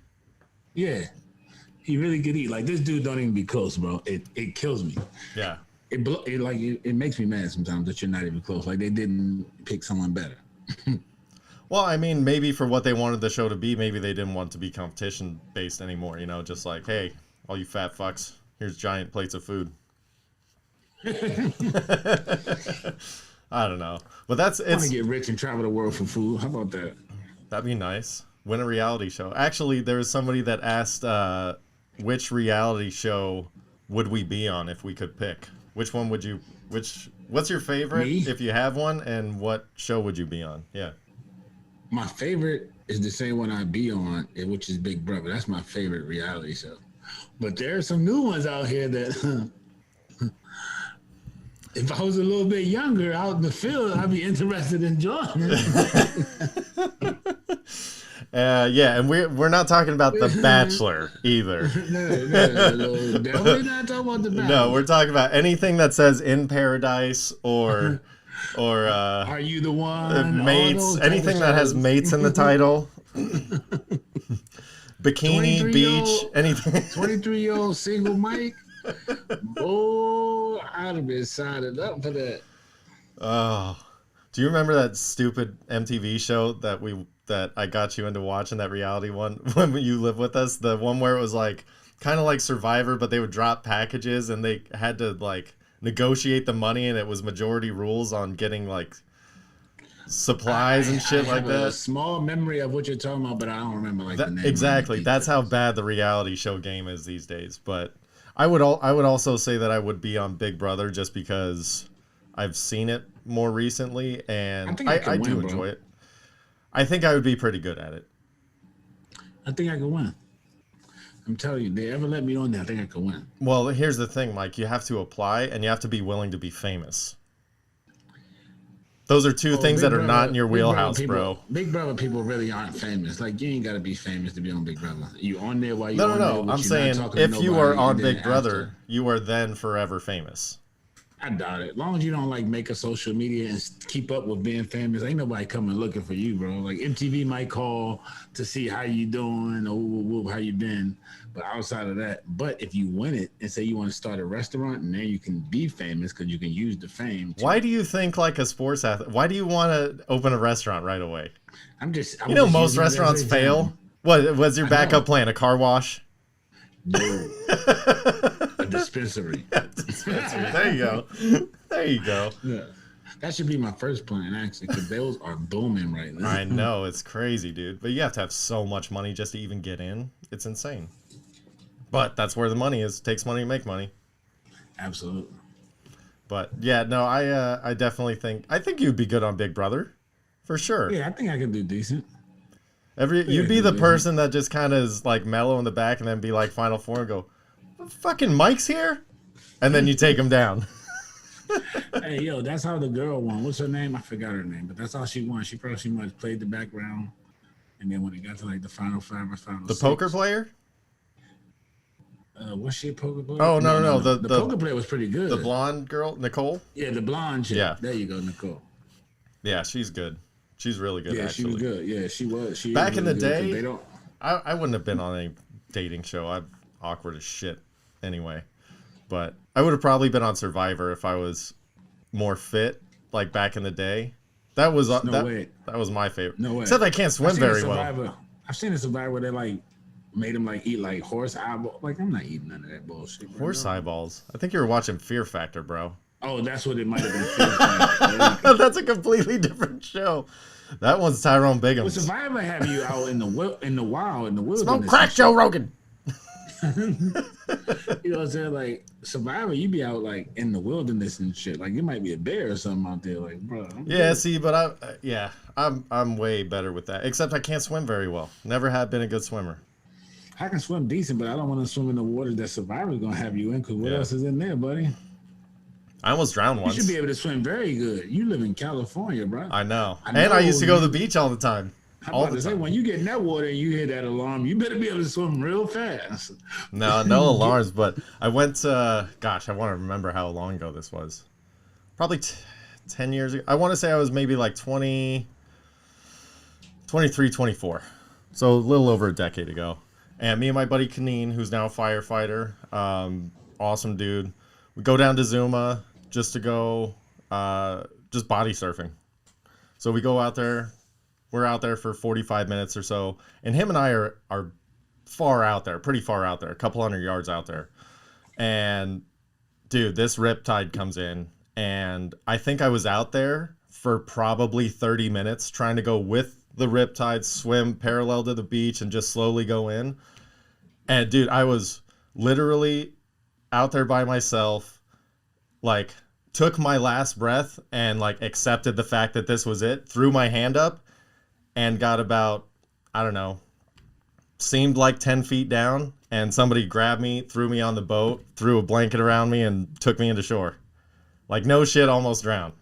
Yeah, he really could eat. Like, this dude don't even be close, bro. It kills me. Yeah. It makes me mad sometimes that you're not even close. Like, they didn't pick someone better. Well, I mean, maybe for what they wanted the show to be, maybe they didn't want to be competition based anymore. Just like, hey, all you fat fucks, here's giant plates of food. I don't know, but that's I want it's to get rich and travel the world for food. How about that? that'd be nice. Win a reality show. Actually, there was somebody that asked which reality show would we be on if we could pick. Which one would you? What's your favorite Me? if you have one, and what show would you be on? Yeah. My favorite is the same one I be on, which is Big Brother. That's my favorite reality show. But there are some new ones out here that, if I was a little bit younger out in the field, I'd be interested in joining. Yeah, and we're not talking about The Bachelor either. No, definitely not talking about the battle. No, we're talking about anything that says In Paradise or Are you the one? Mates, All those type anything of that has shows. mates in the title. Bikini 23-year-old Beach, anything. 23-year-old single Mike. Oh, I'd have been signing up for that. Oh, do you remember that stupid MTV show that I got you into watching, that reality one when you lived with us? The one where it was like kind of like Survivor, but they would drop packages and they had to like negotiate the money, and it was majority rules on getting like supplies and shit I like have a that. small memory of what you're talking about, but I don't remember like the name. Exactly. That's how bad the reality show game is these days. But I would also say that I would be on Big Brother just because I've seen it more recently, and I do enjoy it. I think I would be pretty good at it. I think I could win. I'm telling you, they ever let me on there, I think I could win. Well, here's the thing, Mike. You have to apply, and you have to be willing to be famous. Those are two things that are not in your wheelhouse, bro. Big Brother people really aren't famous. Like, you ain't got to be famous to be on Big Brother. You on there while you on there. No. I'm saying if you are on Big Brother, you are then forever famous. I doubt it. As long as you don't like make a social media and keep up with being famous, ain't nobody coming looking for you, bro. Like MTV might call to see how you doing or how you been, but outside of that, but if you win it and say you want to start a restaurant, and then you can be famous because you can use the fame. Why do you think like a sports athlete? Why do you want to open a restaurant right away? I'm most restaurants fail. What was your backup plan? A car wash? No. A dispensary. There you go. There you go. Yeah. That should be my first plan, actually, because those are booming right now. I know, it's crazy, dude. But you have to have so much money just to even get in. It's insane. But that's where the money is. It takes money to make money. Absolutely. But yeah, no, I definitely think you'd be good on Big Brother, for sure. Yeah, I think I can do decent. You'd be the person that just kind of is like mellow in the back, and then be like Final Four and go, "Fucking Mike's here," and then you take him down. Hey, yo, that's how the girl won. What's her name? I forgot her name, but that's how she won. She pretty much played the background, and then when it got to like the final five or final The six, poker player? Was she a poker player? Oh no. The poker player was pretty good. The blonde girl, Nicole. Yeah, the blonde chick. Yeah. There you go, Nicole. Yeah, she's good. She's really good. Yeah, actually. she was good. Yeah, she was. She Back in the really day, good, I wouldn't have been on any dating show. I'm awkward as shit anyway. But I would have probably been on Survivor if I was more fit, like back in the day. That was that was my favorite. No way. Except I can't swim very well. I've seen a Survivor where they like made him like eat like horse eyeball. Like, I'm not eating none of that bullshit. Bro. Horse eyeballs. I think you were watching Fear Factor, bro. Oh, that's what it might have been. That's a completely different show. That one's Tyrone Biggums. Well, Survivor have you out in the wild, in the wilderness. Smoke crack, Joe Rogan. You know what I'm saying? Like Survivor, you be out like in the wilderness and shit. Like, it might be a bear or something out there. Like, bro. See, but I'm way better with that. Except I can't swim very well. Never have been a good swimmer. I can swim decent, but I don't want to swim in the water that Survivor's gonna have you in. Because what else is in there, buddy? I almost drowned once. You should be able to swim very good. You live in California, bro. I know. And I used to go to the beach all the time. How about to say, when you get in that water and you hear that alarm, you better be able to swim real fast. No alarms, but I went to, I want to remember how long ago this was. Probably 10 years ago. I want to say I was maybe like 23, 24. So a little over a decade ago. And me and my buddy Kaneen, who's now a firefighter, awesome dude, we go down to Zuma just to go just body surfing. So we go out there. We're out there for 45 minutes or so. And him and I are far out there, pretty far out there, a couple hundred yards out there. And dude, this riptide comes in, and I think I was out there for probably 30 minutes trying to go with the riptide, swim parallel to the beach, and just slowly go in. And dude, I was literally out there by myself, like took my last breath and like accepted the fact that this was it, threw my hand up and got about, I don't know, seemed like 10 feet down, and somebody grabbed me, threw me on the boat, threw a blanket around me, and took me into shore. Like, no shit, almost drowned.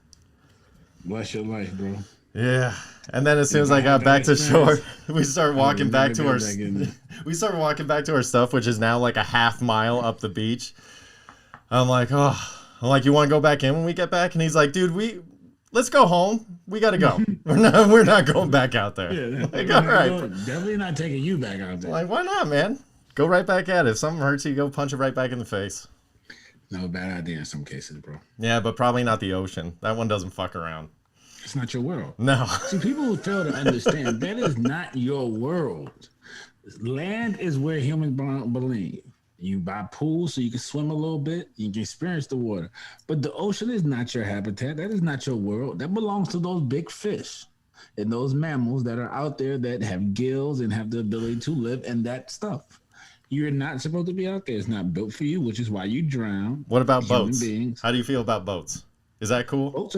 Bless your life, bro. Yeah. And then as soon as I got back to shore, we started walking back to our stuff, which is now like a half mile up the beach. I'm like, you want to go back in when we get back? And he's like, dude, let's go home. We got to go. We're not going back out there. Yeah, like, all right. Definitely not taking you back out there. Like, why not, man? Go right back at it. If something hurts you, go punch it right back in the face. No, bad idea in some cases, bro. Yeah, but probably not the ocean. That one doesn't fuck around. It's not your world. No. See, people who fail to understand that is not your world. Land is where humans believe. You buy pools so you can swim a little bit. You can experience the water. But the ocean is not your habitat. That is not your world. That belongs to those big fish and those mammals that are out there that have gills and have the ability to live and that stuff. You're not supposed to be out there. It's not built for you, which is why you drown. What about boats? Beings. How do you feel about boats? Is that cool?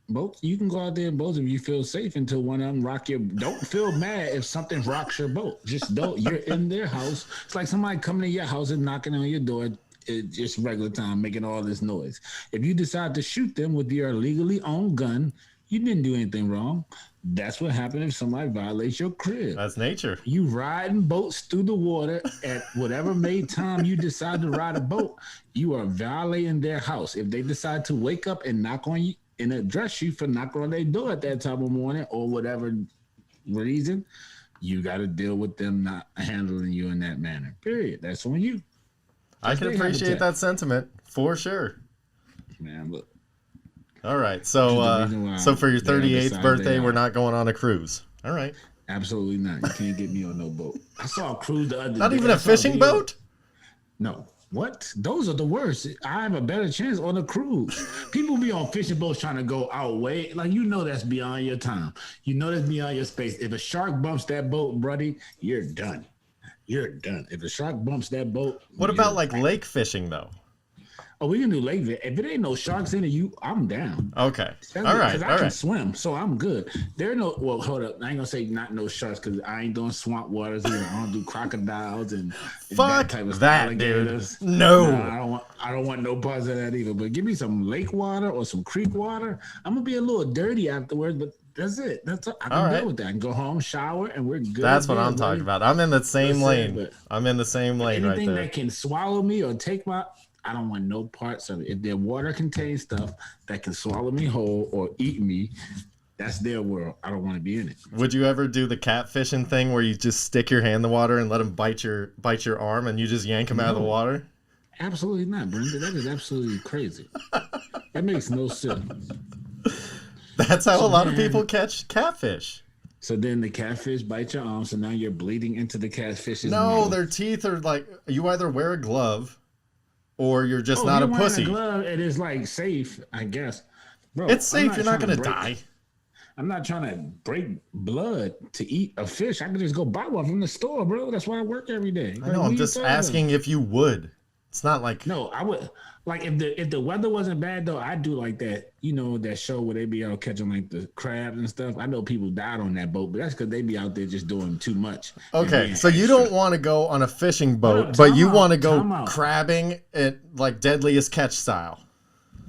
Boats, you can go out there in boats if you feel safe until one of them rock your. Don't feel mad if something rocks your boat. Just don't. You're in their house. It's like somebody coming to your house and knocking on your door. It's just regular time, making all this noise. If you decide to shoot them with your illegally owned gun, you didn't do anything wrong. That's what happens if somebody violates your crib. That's nature. You riding boats through the water at whatever time you decide to ride a boat. You are violating their house. If they decide to wake up and knock on you and address you for knocking on their door at that time of morning or whatever reason, you got to deal with them not handling you in that manner. Period. That's on you. I can appreciate that sentiment for sure. Man, look. All right, so for your 38th birthday, we're not going on a cruise. All right. Absolutely not. You can't get me on no boat. I saw a cruise the other day. Not even a fishing boat? No. What? Those are the worst. I have a better chance on a cruise. People be on fishing boats trying to go out way. Like, that's beyond your time. That's beyond your space. If a shark bumps that boat, buddy, you're done. You're done. If a shark bumps that boat. What about like lake fishing, though? Oh, we can do lake. If it ain't no sharks in it, I'm down. Okay. All right. Because I can swim, so I'm good. Hold up. I ain't gonna say not no sharks because I ain't doing swamp waters either. I don't do crocodiles and fuck that type of that, alligators. Dude. No, I don't want no parts of that either. But give me some lake water or some creek water. I'm gonna be a little dirty afterwards, but that's it. That's all. I can deal with that. I can go home, shower, and we're good. That's what I'm talking about. I'm in the same lane. I'm in the same lane right there. Anything that can swallow me or take I don't want no parts of it. If their water contains stuff that can swallow me whole or eat me, that's their world. I don't want to be in it. Would you ever do the catfishing thing where you just stick your hand in the water and let them bite your arm and you just yank them out of the water? Absolutely not, Brenda. That is absolutely crazy. That makes no sense. That's how a lot of people catch catfish. So then the catfish bite your arm, so now you're bleeding into the catfish's No, mouth. their teeth are like, you either wear a glove or you're just not a pussy. A glove, it is like safe, I guess. Bro, it's safe. You're not going to die. I'm not trying to break blood to eat a fish. I can just go buy one from the store, bro. That's why I work every day. I know. I'm just asking if you would. It's not like no. I would like if the weather wasn't bad though. I'd do like that. That show where they be out catching like the crabs and stuff. I know people died on that boat, but that's because they be out there just doing too much. Okay, so you don't want to go on a fishing boat, but you want to go crabbing at like Deadliest Catch style.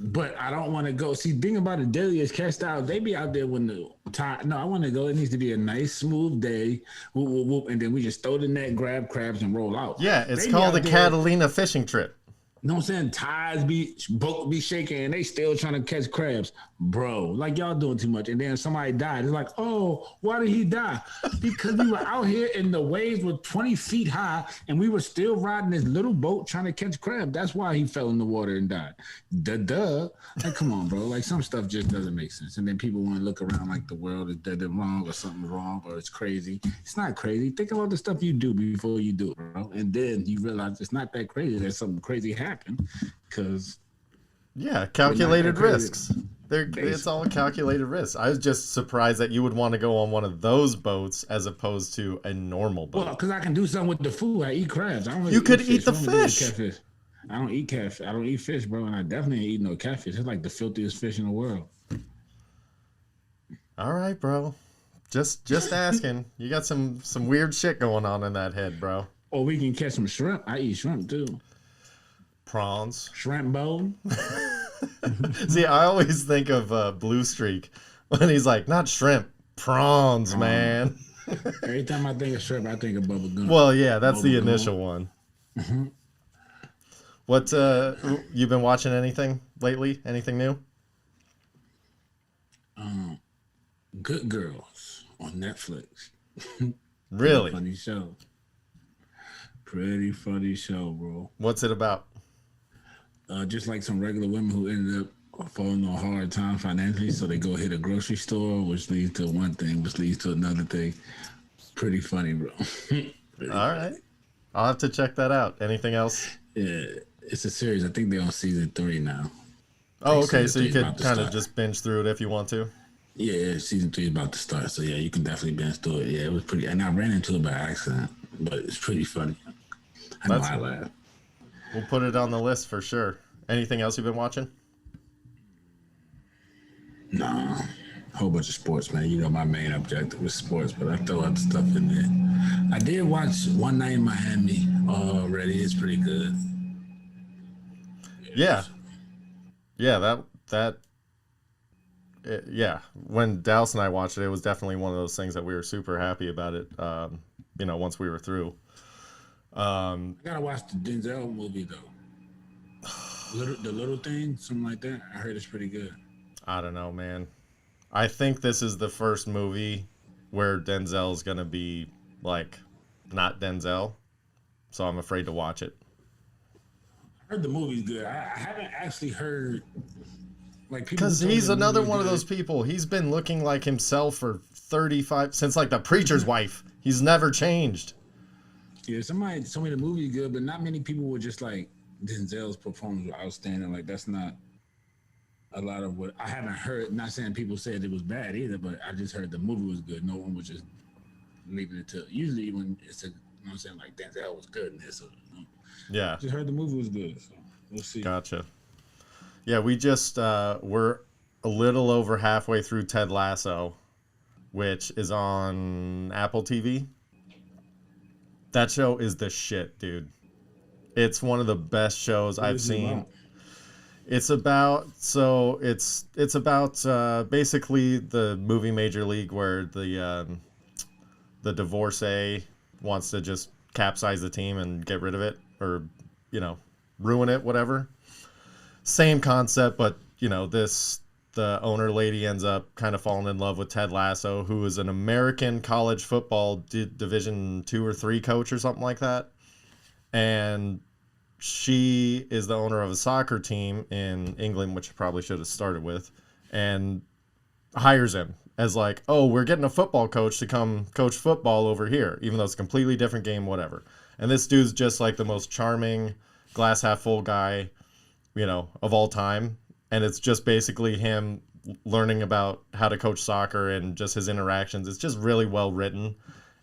But I don't want to go. See, thing about the Deadliest Catch style, they be out there when the tide. No, I want to go. It needs to be a nice, smooth day. Whoop, whoop, whoop, and then we just throw the net, grab crabs, and roll out. Yeah, it's called the Catalina fishing trip. You know what I'm saying? Tides boat be shaking and they still trying to catch crabs. Bro, like y'all doing too much. And then somebody died. It's like, oh, why did he die? Because we were out here and the waves were 20 feet high and we were still riding this little boat trying to catch crabs. That's why he fell in the water and died. Duh. Like, come on, bro. Like some stuff just doesn't make sense. And then people want to look around like the world is dead and wrong or something wrong or it's crazy. It's not crazy. Think about the stuff you do before you do it, bro. And then you realize it's not that crazy. There's something crazy happened because Yeah, calculated crazy. risks. It's Basically. all calculated risks. I was just surprised that you would want to go on one of those boats as opposed to a normal Well, boat. because I can do something with the food. I eat crabs. I don't really You eat could eat fish. the What am I gonna do with fish. catfish? I don't eat catfish. I don't eat fish, bro, and I definitely ain't eat no catfish. It's like the filthiest fish in the world. All right, bro. Just asking. You got some weird shit going on in that head, bro. Or we can catch some shrimp. I eat shrimp too. Prawns. Shrimp bowl. See, I always think of Blue Streak when he's like, not shrimp, prawns, man. Every time I think of shrimp, I think of Bubba Gump. Well, yeah, that's the Bubba Gump. initial one. What you been watching anything lately? Anything new? Good Girls on Netflix. Really? Funny show. Pretty funny show, bro. What's it about? Just like some regular women who ended up falling on hard time financially, so they go hit a grocery store, which leads to one thing, which leads to another thing. Pretty funny, bro. All right. I'll have to check that out. Anything else? Yeah, it's a series. I think they're on season 3 now. Oh, okay. Season So you 3 is could about to kind of start. just binge through it if you want to. Yeah, season 3 is about to start. So yeah, you can definitely binge through it. Yeah, it was pretty. And I ran into it by accident, but it's pretty funny. I know I laugh. We'll put it on the list for sure. Anything else you've been watching? Nah, a whole bunch of sports, man. You know my main objective is sports, but I throw other stuff in there. I did watch One Night in Miami already. It's pretty good. Yeah. Yeah, yeah. When Dallas and I watched it, it was definitely one of those things that we were super happy about it. Once we were through. I gotta watch the Denzel movie though. The little thing, something like that. I heard it's pretty good. I don't know, man. I think this is the first movie where Denzel's gonna be like not Denzel, so I'm afraid to watch it. I heard the movie's good. I haven't actually heard like people. Because he's another one of those people. He's been looking like himself for 35 since like The Preacher's Wife. He's never changed. Yeah, somebody told me the movie's good, but not many people were just like Denzel's performance was outstanding. Like that's not a lot of what I haven't heard. Not saying people said it was bad either, but I just heard the movie was good. No one was just leaving it to. Usually when it's a, you know what I'm saying, like Denzel was good in this. So, Yeah. just heard the movie was good. So we'll see. Gotcha. Yeah, we just we're a little over halfway through Ted Lasso, which is on Apple TV. That show is the shit, dude. It's one of the best shows I've seen. It's about basically the movie Major League where the divorcee wants to just capsize the team and get rid of it or ruin it, whatever. Same concept, but the owner lady ends up kind of falling in love with Ted Lasso, who is an American college football Division 2 or 3 coach or something like that. And she is the owner of a soccer team in England, which I probably should have started with, and hires him as like, oh, we're getting a football coach to come coach football over here, even though it's a completely different game, whatever. And this dude's just like the most charming, glass half full guy, of all time. And it's just basically him learning about how to coach soccer and just his interactions. It's just really well written,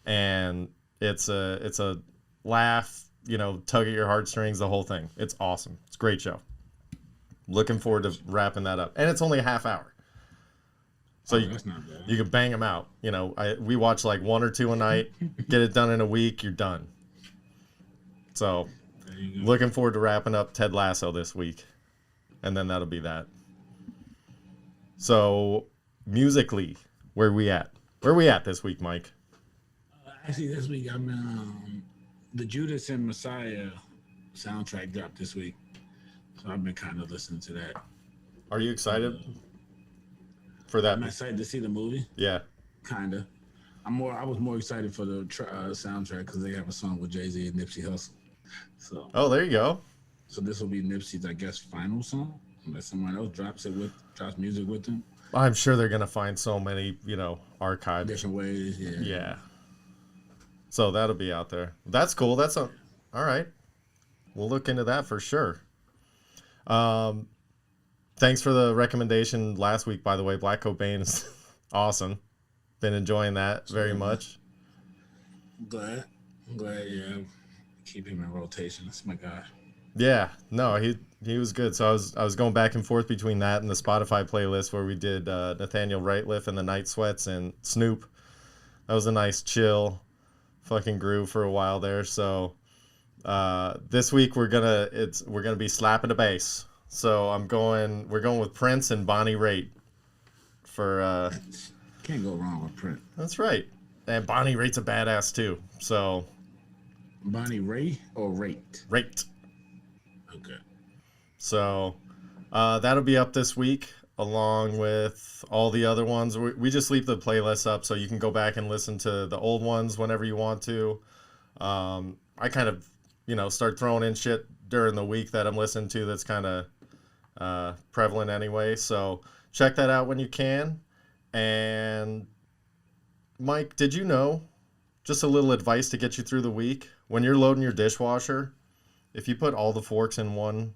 and it's a laugh, tug at your heartstrings, the whole thing. It's awesome. It's a great show. Looking forward to wrapping that up. And it's only a half hour. So That's not bad. you can bang them out. We watch like 1 or 2 a night, get it done in a week, you're done. So looking forward to wrapping up Ted Lasso this week. And then that'll be that. So musically, where we at? Where we at this week, Mike? Actually, this week I'm the Judas and Messiah soundtrack dropped this week, so I've been kind of listening to that. Are you excited for that? I'm excited to see the movie. Yeah. Kinda. I was more excited for the soundtrack because they have a song with Jay-Z and Nipsey Hussle. So. Oh, there you go. So this will be Nipsey's, I guess, final song, unless someone else drops music with him. I'm sure they're gonna find so many, archives. Different ways, yeah. Yeah. So that'll be out there. That's cool. All right. We'll look into that for sure. Thanks for the recommendation last week, by the way. Black Cobain is awesome. Been enjoying that very much. I'm glad, yeah. Keep him in rotation. That's my guy. Yeah, no, he was good. So I was going back and forth between that and the Spotify playlist where we did Nathaniel Rateliff and the Night Sweats and Snoop. That was a nice chill fucking groove for a while there. So this week we're gonna be slapping the bass. So we're going with Prince and Bonnie Raitt for Can't go wrong with Prince. That's right. And Bonnie Raitt's a badass too. So Bonnie Ray or Raitt? Raitt. Okay. So that'll be up this week along with all the other ones. We just leave the playlist up so you can go back and listen to the old ones whenever you want to. I kind of, start throwing in shit during the week that I'm listening to that's kind of prevalent anyway. So check that out when you can. And Mike, did you know, just a little advice to get you through the week, when you're loading your dishwasher, if you put all the forks in one,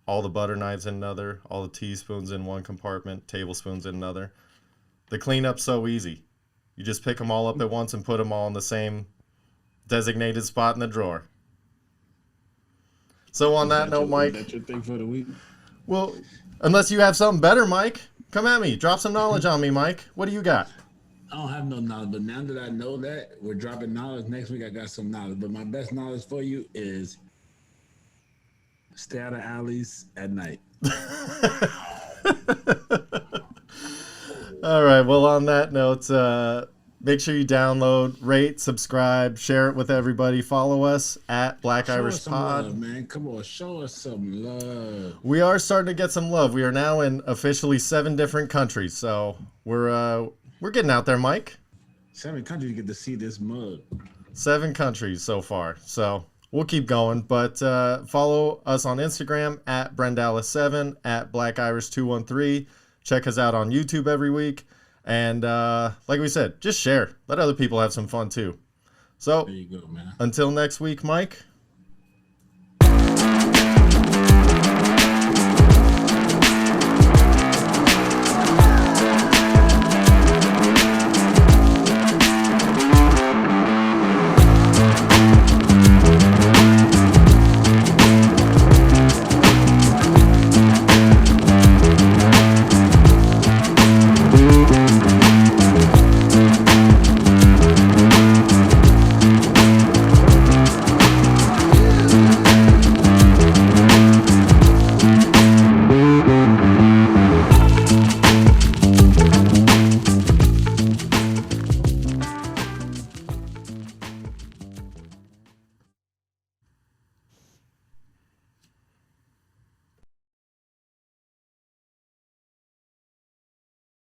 all the butter knives in another, all the teaspoons in one compartment, tablespoons in another, the cleanup's so easy. You just pick them all up at once and put them all in the same designated spot in the drawer. So on that note, Mike. That's your thing for the week? Well, unless you have something better, Mike, come at me. Drop some knowledge on me, Mike. What do you got? I don't have no knowledge, but now that I know that, we're dropping knowledge. Next week I got some knowledge. But my best knowledge for you is stay out of alleys at night. All right. Well, on that note, make sure you download, rate, subscribe, share it with everybody. Follow us at Black Irish Pod. Love, man. Come on, show us some love. We are starting to get some love. We are now in officially 7 different countries, so we're getting out there, Mike. 7 countries get to see this mug. 7 countries so far, so we'll keep going. But follow us on Instagram at Brendalis7, at BlackIrish213. Check us out on YouTube every week. And like we said, just share. Let other people have some fun too. So There you go, man. until next week, Mike,